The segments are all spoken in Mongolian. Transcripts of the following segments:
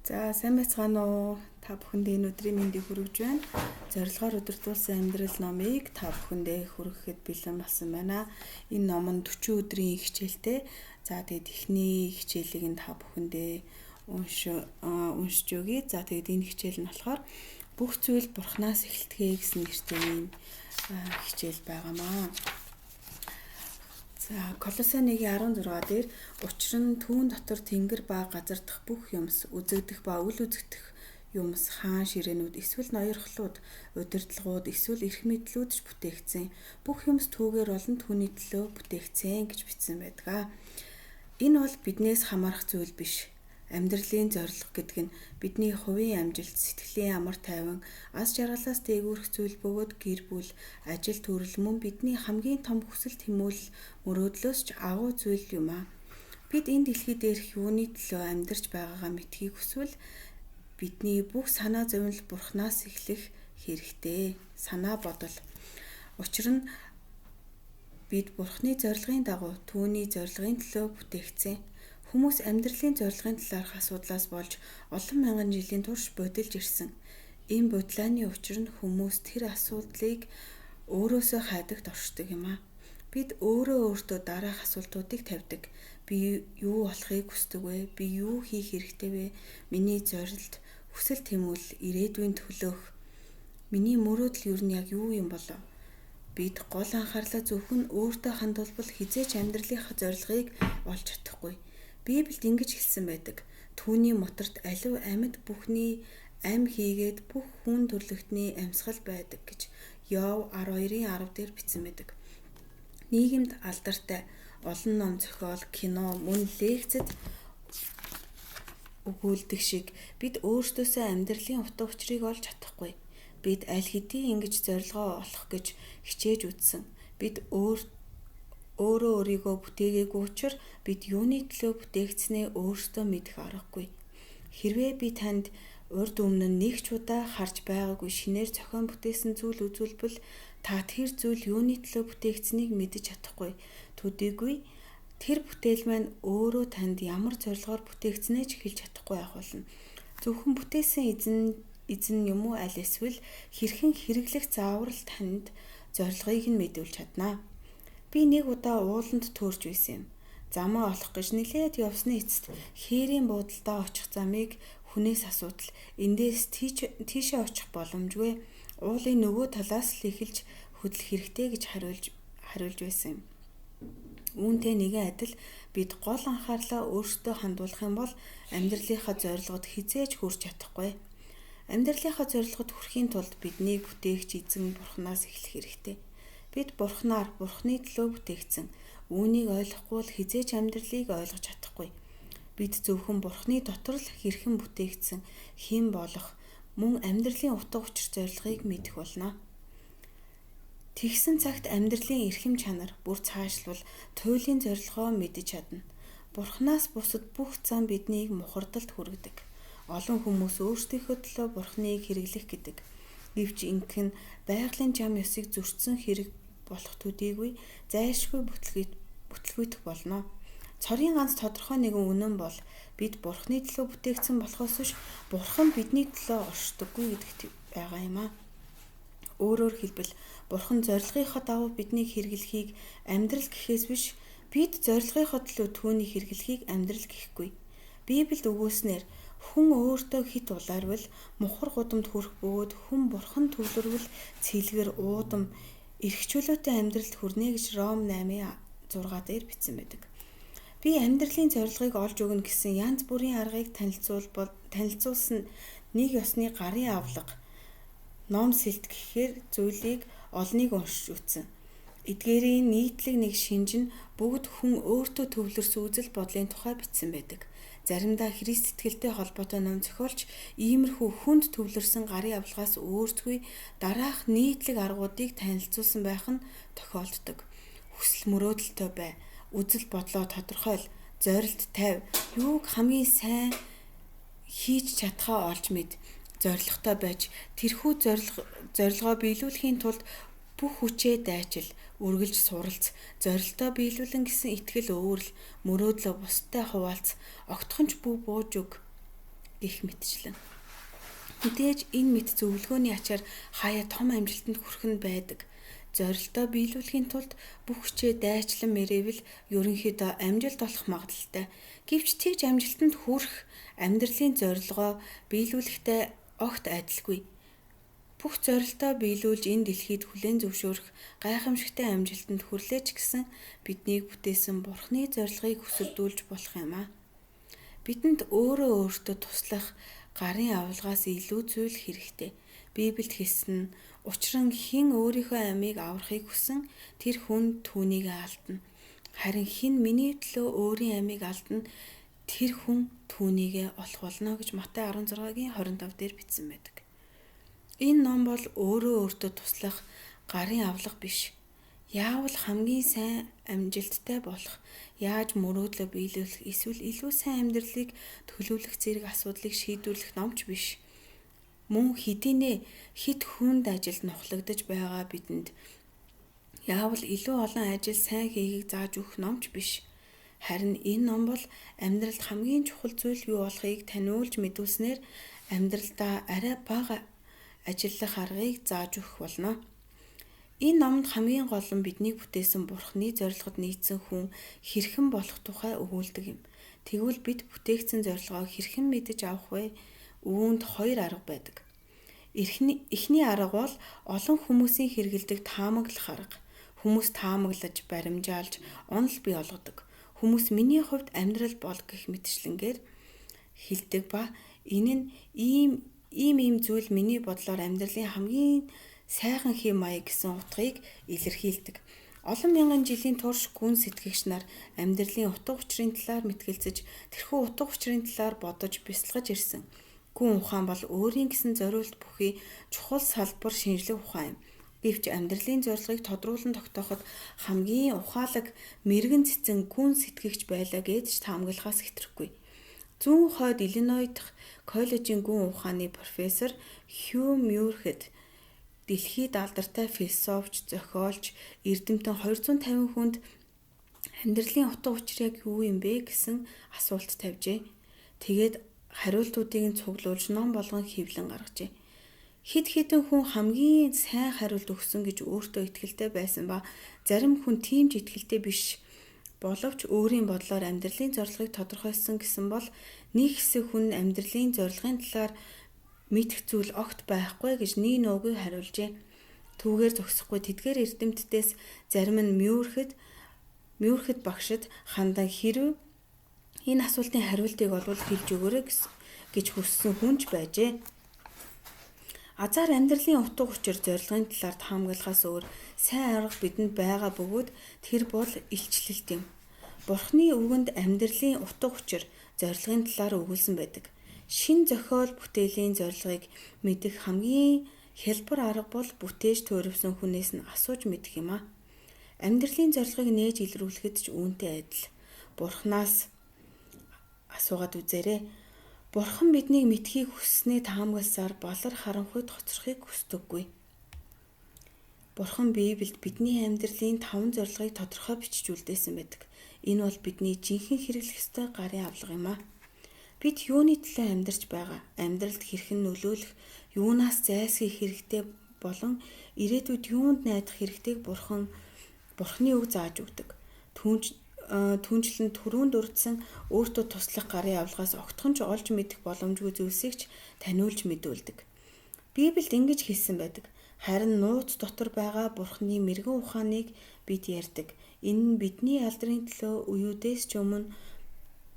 За сайн байцгаана уу? Та бүхэндээ энэ өдрийн мэндийг хүргэж байна. Зорилгоор өдөртүүлсэн амьдрал номыг та бүхэндээ хүргэхэд бэлэн болсон байна. Энэ ном нь 40 өдрийн хичээлтэй. За тэгээд эхний хичээлийг нь та бүхэндээ уншиж өгье. За тэгээд энэ хичээл нь болохоор бүх зүйл Бурханаас эхэлтгээ гэсэн нэртэй ийм хичээл байгаамаа. За Колосе 1:16 дээр учир нь түүн дотор тэнгэр ба газар дах бүх юмс, үзэгдэх ба үл үзэгдэх юмс, хаан ширээнүүд, эсвэл ноёрхлууд, удирдлагууд, эсвэл эрх мэдлүүд ч бүтээгдсэн. Бүх юмс түүгээр болон түүний төлөө бүтээгдсэн гэж бичсэн байдаг. Энэ бол биднээс хамаарах зүйл биш. Амьдралын зорилго гэдэг нь бидний хувийн амжилт, сэтгэлийн амар тайван, аз жаргалаас дээгүүрх зүйл бөгөөд гэр бүл, ажил төрөл мөн бидний хамгийн том хүсэл тэмүүлэл мөрөөдлөөс ч агуу зүйл юм аа. Бид энэ дэлхий дээрх юуны төлөө амьдарч байгаагаа мэдхийг хүсвэл бидний бүх санаа зовнил Бурханаас эхлэх хэрэгтэй. Санаа бодол. Учир нь бид Бурханы зорилгын дагуу түүний зорилгын төлөө бүтээгдсэн. Хүмүүс амьдралын зорилгын талаарх асуудлаас болж олон мянган жилийн турш бодилж ирсэн. Энэ бодлооны учир нь хүмүүс тэр асуудлыг өөрөөсөө хайдагт оршдог юм аа. Бид өөртөө дараах асуултуудыг тавьдаг. Би юу болохыг хүсдэг вэ? Би юу хийх хэрэгтэй вэ? Миний зорилт, хүсэл тэмүүлэл, ирээдүйн төлөөх. Миний мөрөөдөл юу нь яг юу юм болов? Бид гол анхаарлаа зөвхөн өөртөө хандуулбал хизээч амьдралынхаа зорилгыг олж чадахгүй. Библиэд ингэж хэлсэн байдаг. Түүний моторт аливаа амьд бүхний ам хийгээд бүх хүн төрлөختний амьсгал байдаг гэж Йов 12:10 дээр бичсэн байдаг. Нийгэмд алдартай олон ном зохиол, кино, мөн лекцэд өгүүлдэг шиг бид өөрсдөөсөө амьдралын утга учирыг олж чадахгүй. Бид аль хэдийн ингэж зорилгоо олох гэж хичээж үзсэн. Бид өөрөө өөрийгөө бүтээгээгүй учраас бид юуны төлөө бүтээгдснээ өөрсдөө мэдэх аргагүй. Хэрвээ би танд урд өмнө нэг ч удаа харж байгаагүй шинээр зохион бүтээсэн зүйл үзүүлбэл та тэр зүйл юуны төлөө бүтээгдсэнийг мэдэж чадахгүй. Төдийгүй тэр бүтээл маань өөрөө танд ямар зорилгоор бүтээгдснээ ч хэлж чадахгүй байх болно. Зөвхөн бүтээсэн эзэн юм уу аль эсвэл хэрхэн хэрэглэх заавар танд зорилгыг нь мэдүүлж чаднаа. Би нэг удаа ууланд төөрж байсан юм. Замаа олох гэж нэлээд явсны эцэст хээрийн буудалдаа очих замыг хүнээс асуудал. Эндээс тийшээ очих боломжгүй. Уулын нөгөө талаас л эхэлж хөдлөх хэрэгтэй гэж хариулж байсан юм. Үүнтэй нэгэн адил бид гол анхаарлаа өөрсдөө хандуулах юм бол амьдралынхаа зорилгод хизээж хүрч чадахгүй. Амьдралынхаа зорилгод хүрэхийн тулд биднийг бүтээгч эзэн Бурханаас эхлэх хэрэгтэй. Бид Бурханаар Бурханы төлөө бүтээгдсэн. Үүнийг ойлгохгүй л хизээч амьдралыг ойлгож чадахгүй. Бид зөвхөн Бурханы дотор л хэрхэн бүтээгдсэн, хэн болох, мөн амьдралын утга учир зорилгыг мэдэх болно. Тэгсэн цагт амьдралын эрхэм чанар, бүр цаашлбал туйлын зорилгоо мэдэж чадна. Бурханаас бусад бүх зам биднийг мухардалд хүргэдэг. Олон хүмүүс өөрсдийнхөө төлөө Бурханыг хэрэглэх гэдэг. Гэвч ингэн байгалийн зам ёсыг зөрчсөн хэрэг болох төдийгүй зайлшгүй бүтлгүйтэх болно. Цорын ганц тодорхой нэгэн үнэн бол бид Бурханы төлөө бүтээгдсэн болохоос биш Бурхан бидний төлөө оршдоггүй гэдэгт байгаа юм аа. Өөрөөр хэлбэл Бурхан зорилгынхаа дагуу биднийг хэрэглэхийг амьдрал гэхээс биш бид зорилгынхаа төлөө түүний хэрэглэхийг амьдрал гэхгүй. Библиэд өгүүлснээр хүн өөртөө хит улаарвал мухар гудамд хүрэх бөгөөд хүн Бурхан төвлөрвөл цэлгэр уудам эрх чөлөөтэй амьдралд хүрнэ гэж Ром 8:6 дээр бичсэн байдаг. Би амьдралын зорилгыг олж өгнө гэсэн янз бүрийн аргыг танилцуулсан нэг ёсны гарын авлага ном сэлт гэхээр зүйлийг олныг уншиж үзсэн. Эдгээрийн нийтлэг нэг шинж нь бүгд хүн өөртөө төвлөрсөн үзэл бодлын тухай бичсэн байдаг. Заримдаа Христ итгэлтэй холбоотой ном зохиолч иймэрхүү хүнд төвлөрсөн гарын авлагаас өөрсдөө дараах нийтлэг аргуудыг танилцуулсан байх нь тохиолддог. Хүсэл мөрөөдөлтөй бай, үзэл бодлоо тодорхойл, зорилт тавь, юуг хамгийн сайн хийж чадхаа олж мэд, зорилготой байж тэрхүү зорилгоо биелүүлэхийн тулд бүх хүчээ дайчил, үргэлж суралц, зорилтоо биелүүлэн гэсэн итгэл өөрл, мөрөөдлөө бусдад хуваалц, огтхонч бүү бууж өг. гэх мэтчлэн. Мэдээж энэ мэд зөвлөгөөний ачаар хаяа том амжилтанд хүрэх нь байдаг. Зорилтоо биелүүлэхийн тулд бүх хүчээ дайчлан мэрээвэл ерөнхийдөө амжилт олох магадлалтай. Гэвч тэгж амжилтанд хүрэх амьдралын зорилгоо биелүүлэхтэй огт адилгүй. Бүх зорилтоо биелүүлж энэ дэлхийд хүлээн зөвшөөрөх гайхамшигтай амжилтанд хүрлээ ч гэсэн биднийг бүтээсэн Бурхны зорилгыг хүсэлдүүлж болох юм аа. Бидэнд өөрөө өөртөө туслах гарын авалгаас илүү зүйл хэрэгтэй. Библиэд хэлсэн нь учир нь хэн өөрийнхөө амийг аврахыг хүсэн тэр хүн түүнийг алдна. Харин хэн миний төлөө өөрийн амийг алдна тэр хүн түүнийгээ олох болно гэж Матай 16-гийн 25 дээр бичсэн байдаг. Энэ ном бол өөрөө өөртөө туслах гарын авлага биш. Яавал хамгийн сайн амжилттай болох, яаж мөрөөдлөө биелүүлэх, эсвэл илүү сайн амьдралыг төлөвлөх зэрэг асуудлыг шийдвэрлэх номч биш. Мөн хэдийнэ хит хүнд ажилд нухлагдаж байгаа бидэнд яавал илүү олон ажил сайн хийхийг зааж өгөх номч биш. Харин энэ ном бол амьдралд хамгийн чухал зүйл юу болохыг таниулж мэдүүлснээр амьдралдаа арай бага ажиллах аргыг зааж өгөх болно. Энэ номд хамгийн гол нь биднийг бүтээсэн Бурхны зорилгод нийцсэн хүн хэрхэн болох тухай өгүүлдэг юм. Тэгвэл бид бүтээгдсэн зорилгоо хэрхэн мэдэж авах вэ? Үүнд хоёр арга байдаг. Эхний арга бол олон хүмүүсийн хэрэгэлдэг таамаглах арга. Хүмүүс таамаглаж, баримжаалж, онол бий олгодог. Хүмүүс миний хувьд амьдрал бол гэх мэтчлэнгээр хэлдэг ба энэ нь ийм зүйл миний бодлоор амьдралын хамгийн сайхан хэм маяг гэсэн утгыг илэрхийлдэг. Олон мянган жилийн турш гүн сэтгэгч нар амьдралын утга учирын талаар мэтгэлцэж, тэрхүү утга учирын талаар бодож, бясалгаж ирсэн. Гүн ухаан бол өөрийн гэсэн зориулт бүхий чухал салбар шинжлэх ухаан юм. Гэвч амьдралын зорилгыг тодруулан тогтооход хамгийн ухаалаг, мэрэгэн цэцэн гүн сэтгэгч байлаа гэж таамаглахаас хэтрэхгүй. Зүүн хойд Иллиной дахь коллежийн гүн ухааны профессор Хью Мюрхэд дэлхийд алдартай философч, зохиолч, эрдэмтэн 250 хүнд амьдралын утга учир яг юу юм бэ гэсэн асуулт тавьжээ. Тэгээд хариултуудыг цуглуулж ном болгон хэвлэн гаргажээ. Хэд хэдэн хүн хамгийн сайн хариулт өгсөн гэж өөртөө итгэлтэй байсан ба зарим хүн тийм ч итгэлтэй биш боловч өөрийн бодлоор амьдралын зорилгыг тодорхойлсон гэсэн бол нэг хэсэг хүн амьдралын зорилгын талаар мэдэх зүйл огт байхгүй гэж нэг нөөгийг хариулжээ. Түүгээр зогсохгүй тэдгээр эрдэмтдээс зарим нь Мюрхэд багшид хандан хэрв энэ асуултын хариултыг олвол хэлж өгөөрэй гэж хүссэн хүнч байжээ. Азар амьдралын утга учир зорилгын талаар таамаглахаас өөр сайн арга бидэнд байгаа бөгөөд тэр бол илчлэлт юм. Бурхны үгэнд амьдралын утга учир зорилгын талаар өгүүлсэн байдаг. Шин зохиол бүтээлийн зорилгыг мэдэх хамгийн хялбар арга бол бүтээж туурвсан хүнээс нь асууж мэдэх юм а. Амьдралын зорилгыг нээж илрүүлэхэд ч үүнтэй адил. Бурхнаас асуугаад үзээрэй. Бурхан биднийг мэдхийг хүссэнээ таамагласаар балар харанхуйд хоцрохыг хүсдэггүй. Бурхан Библиэд бидний амьдралын 5 зорилгыг тодорхой бичжүүлдээсэн байдаг. Энэ бол бидний жинхэнэ хэрэглэх ёстой гарын авлага юм а. Бид юуны төлөө амьдарч байгаа, амьдралд хэрхэн нөлөөлөх, юунаас зайлсхийх хэрэгтэй болон ирээдүйд юунд найдах хэрэгтэйг Бурхны үг зааж өгдөг. Түнчлэн түрүүнд дурдсан өөртөө туслах гарын авлагаас огтхон ч олж мэдэх боломжгүй зүйлсийг ч таниулж мэдүүлдэг. Библиэд ингэж хэлсэн байдаг. Харин нууц дотор байгаа Бурхны мэрэгэн ухааныг бид ярьдаг. Энэ нь бидний алдрын төлөө үеүдээс ч өмнө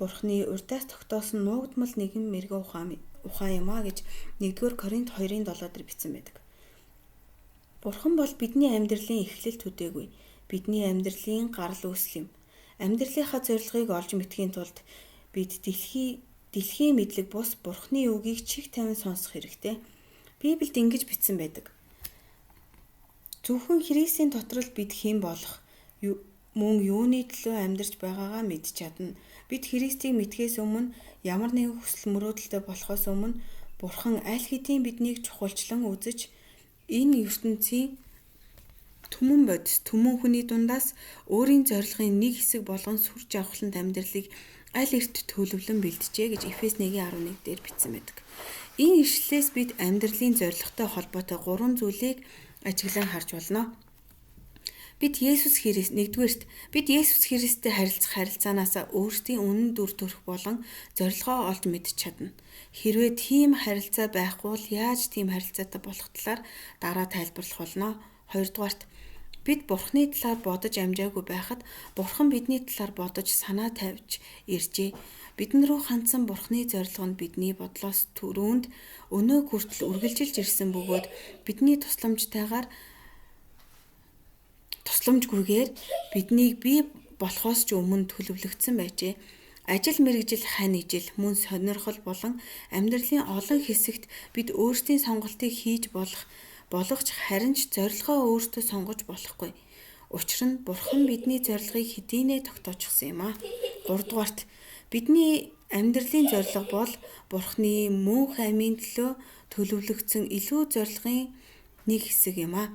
Бурхны урдаас тогтоосон нуугдмал нэгэн мэрэгэн ухаан юм а гэж 1-р Коринт 2:7 дээр бичсэн байдаг. Бурхан бол бидний амьдралын эхлэл төдийгүй бидний амьдралын гарал үүсэл юм. Амьдралынхаа зорилгыг олж мэдхийн тулд бид дэлхийн мэдлэг бус Бурхны үгийг чиг тавин сонсох хэрэгтэй. Библиэд ингэж бичсэн байдаг. Зөвхөн Христийн дотор л бид хэн болох, мөн юуны төлөө амьдарч байгаагаа мэдж чадна. Бид Христийг мэдхээс өмнө ямар нэгэн хүсэл мөрөөдөлтэй болохоос өмнө Бурхан аль хэдийн биднийг чухалчлан үзэж энэ ертөнцийн түмэн бодис, түмэн хүний дундаас өөрийн зорилгын нэг хэсэг болгон сүр жавхлант амьдралыг аль эрт төлөвлөн бэлджээ гэж Эфес 1:11 дээр бичсэн байдаг. Энэ ишлэлээс бид амьдралын зорилготой холбоотой 3 зүйлийг ажиглан харж болно. Бид Есүс Христтэй харилцах харилцаанаас өөрсдийн үнэн дүр төрх болон зорилгоо олж мэдж чадна. Хэрвээ тийм харилцаа байхгүй бол яаж тийм харилцаатай болох талаар дараа тайлбарлах болно. Хоёрдугаарт бид Бурхны талаар бодож амжаагүй байхад Бурхан бидний талаар бодож санаа тавьж иржээ. Бидэн рүү хандсан Бурхны зорилго нь бидний бодлоос түрүүнд өнөө хүртэл үргэлжилж ирсэн бөгөөд бидний тусламжгүйгээр биднийг бий болохоос ч өмнө төлөвлөгдсөн байжээ. Ажил мэргэжил, хань ижил, мөн сонирхол болон амьдралын олон хэсэгт бид өөрсдийн сонголтыг хийж болгоч харин ч зорилгоо өөртөө сонгож болохгүй. Учир нь Бурхан бидний зорилгыг хэдийнэ тогтоочихсон юм а. 3-дугаарт бидний амьдралын зорилго бол Бурханы мөнх амийн төлөө төлөвлөгдсөн илүү зорилгын нэг хэсэг юм а.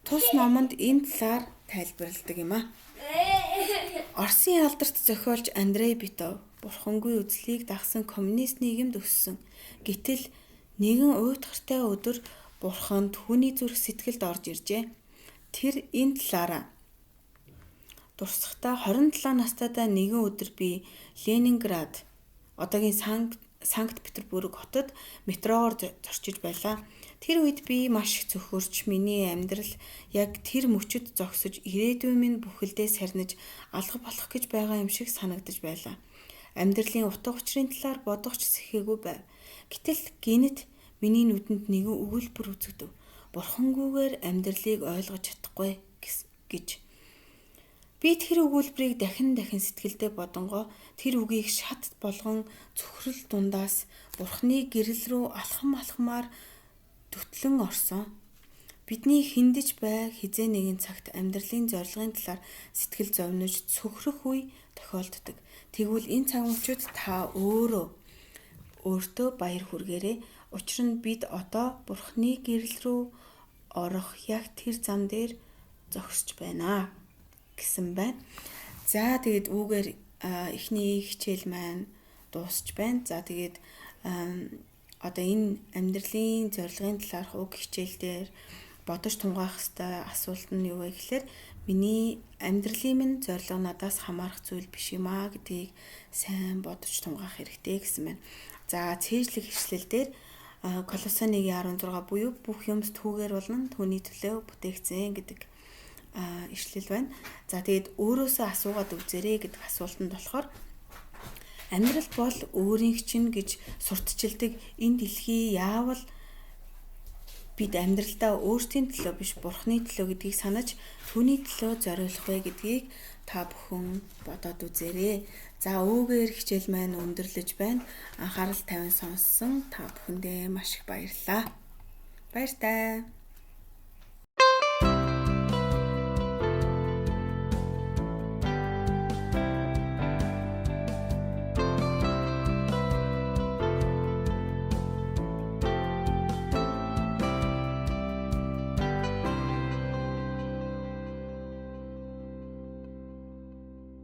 Тус номонд энэ талаар тайлбарладаг юм а. Оросын алдарт зохиолч Андрей Битов Бурхангүй үзлийг дагсан коммунист нийгэмд өссөн. Гэтэл нэгэн уйтгартай өдөр Бурхан түүний зүрх сэтгэлд орж иржээ. Тэр энэ талаараа дурсахдаа 27 настайдаа нэгэн өдөр би Ленинград, одоогийн Санкт Петербург хотод метроор зорчиж байлаа. Тэр үед би маш их цөхөрч, миний амьдрал яг тэр мөчөд зогсож, ирээдүйн минь бүхэлдээ сарниж алга болох гэж байгаа юм шиг санагдаж байлаа. Амьдралын утга учирын талаар бодох ч сэхээгүй байв. Гэтэл гинэт миний нүдэнд нэгэн өгүүлбэр үзэгдэв. Бурхангүйгээр амьдралыг ойлгож чадахгүй гэж. Би тэр өгүүлбэрийг дахин сэтгэлдээ бодонгоо тэр үгийг шат болгон цөхрөл дундаас Бурханы гэрэл рүү алхамаар төтлөн орсон. Бидний хиндэж бай хизээ нэгэн цагт амьдралын зорилгын талаар сэтгэл зовниж цөхрөх үе тохиолддог. Тэгвэл энэ цаг мөчид та өөртөө баяр хүргээрэй. Учир нь бид одоо Бурханы гэрэл рүү орох яг тэр зам дээр зогсож байна гэсэн байна. За тэгээд үүгээр эхний хичээл маань дуусч байна. За тэгээд одоо энэ амьдралын зорилгын талаарх уг хичээл дээр бодож тунгаах ёстой асуулт нь юу вэ гэхээр миний амьдралын минь зорилго надаас хамаарах зүйл биш юм аа гэдгийг сайн бодож тунгаах хэрэгтэй гэсэн байна. За цээжлэх ишлэл дээр Колосе 1:16 буюу бүх юмс түүгээр болно түүний төлөө бүтээгдсэн гэдэг ишлэл байна. За тэгээд өөрөөсөө асуугаад үзээрэй гэдэг асуултанд болохоор амьдрал бол өөрийн чинь гэж сурталчилдаг энэ дэлхий яавал бид амьдралдаа өөрсдийн төлөө биш Бурханы төлөө гэдгийг санаж түүний төлөө зориулах вэ гэдгийг та бүхэн бодоод үзээрэй. За үүгээр хичээл маань өндөрлөж байна. Анхаарал тавин сонссон та бүхэндээ маш их баярлалаа. Баяр таа.